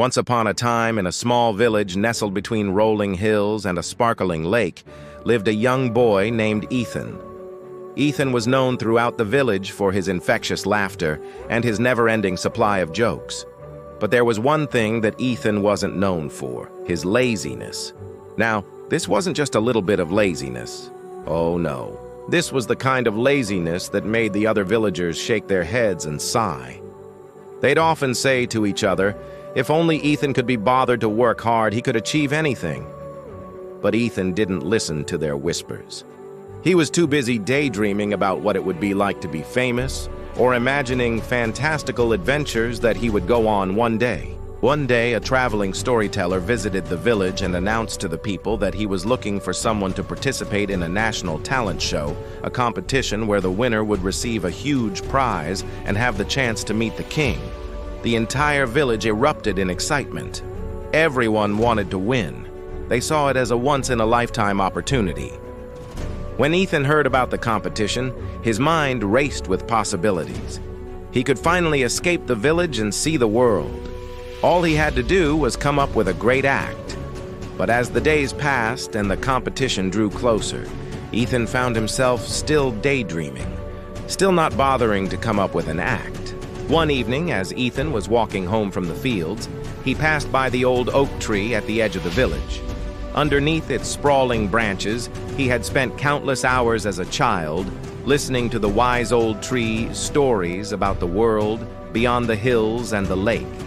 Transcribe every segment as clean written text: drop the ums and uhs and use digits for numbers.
Once upon a time, in a small village nestled between rolling hills and a sparkling lake, lived a young boy named Ethan. Ethan was known throughout the village for his infectious laughter and his never-ending supply of jokes. But there was one thing that Ethan wasn't known for: his laziness. Now, this wasn't just a little bit of laziness. Oh no. This was the kind of laziness that made the other villagers shake their heads and sigh. They'd often say to each other, if only Ethan could be bothered to work hard, he could achieve anything. But Ethan didn't listen to their whispers. He was too busy daydreaming about what it would be like to be famous, or imagining fantastical adventures that he would go on one day. One day, a traveling storyteller visited the village and announced to the people that he was looking for someone to participate in a national talent show, a competition where the winner would receive a huge prize and have the chance to meet the king. The entire village erupted in excitement. Everyone wanted to win. They saw it as a once-in-a-lifetime opportunity. When Ethan heard about the competition, his mind raced with possibilities. He could finally escape the village and see the world. All he had to do was come up with a great act. But as the days passed and the competition drew closer, Ethan found himself still daydreaming, still not bothering to come up with an act. One evening, as Ethan was walking home from the fields, he passed by the old oak tree at the edge of the village. Underneath its sprawling branches, he had spent countless hours as a child, listening to the wise old tree's stories about the world beyond the hills and the lake.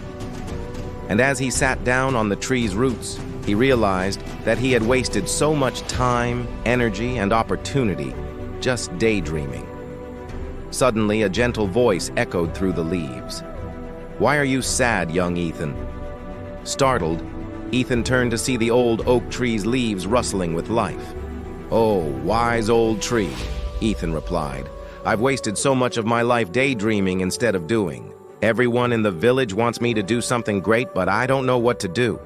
And as he sat down on the tree's roots, he realized that he had wasted so much time, energy, and opportunity just daydreaming. Suddenly, a gentle voice echoed through the leaves. "Why are you sad, young Ethan?" Startled, Ethan turned to see the old oak tree's leaves rustling with life. "Oh, wise old tree," Ethan replied. "I've wasted so much of my life daydreaming instead of doing. Everyone in the village wants me to do something great, but I don't know what to do."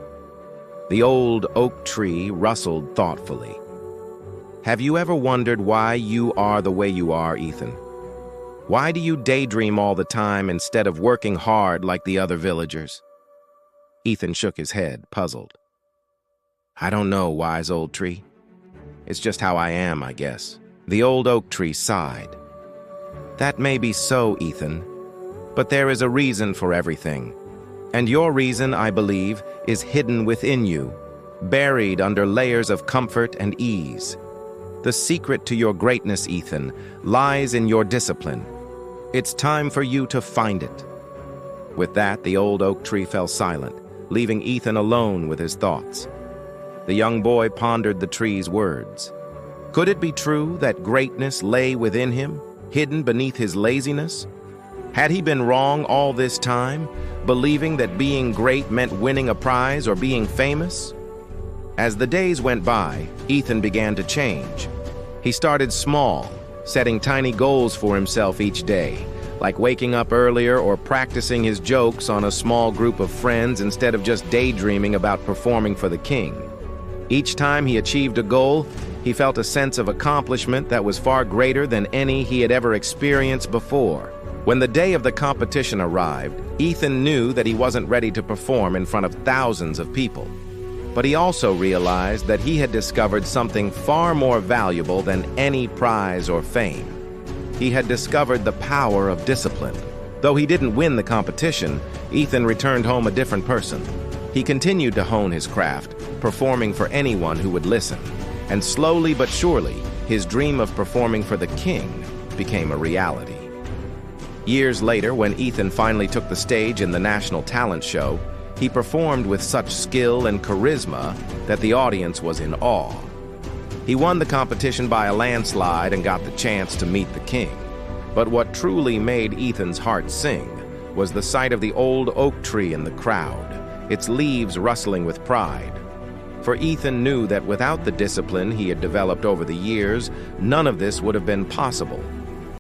The old oak tree rustled thoughtfully. "Have you ever wondered why you are the way you are, Ethan? Why do you daydream all the time instead of working hard like the other villagers?" Ethan shook his head, puzzled. "I don't know, wise old tree. It's just how I am, I guess." The old oak tree sighed. "That may be so, Ethan. But there is a reason for everything. And your reason, I believe, is hidden within you, buried under layers of comfort and ease. The secret to your greatness, Ethan, lies in your discipline. It's time for you to find it." With that, the old oak tree fell silent, leaving Ethan alone with his thoughts. The young boy pondered the tree's words. Could it be true that greatness lay within him, hidden beneath his laziness? Had he been wrong all this time, believing that being great meant winning a prize or being famous? As the days went by, Ethan began to change. He started small, setting tiny goals for himself each day, like waking up earlier or practicing his jokes on a small group of friends instead of just daydreaming about performing for the king. Each time he achieved a goal, he felt a sense of accomplishment that was far greater than any he had ever experienced before. When the day of the competition arrived, Ethan knew that he wasn't ready to perform in front of thousands of people. But he also realized that he had discovered something far more valuable than any prize or fame. He had discovered the power of discipline. Though he didn't win the competition, Ethan returned home a different person. He continued to hone his craft, performing for anyone who would listen. And slowly but surely, his dream of performing for the king became a reality. Years later, when Ethan finally took the stage in the national talent show, he performed with such skill and charisma that the audience was in awe. He won the competition by a landslide and got the chance to meet the king. But what truly made Ethan's heart sing was the sight of the old oak tree in the crowd, its leaves rustling with pride. For Ethan knew that without the discipline he had developed over the years, none of this would have been possible.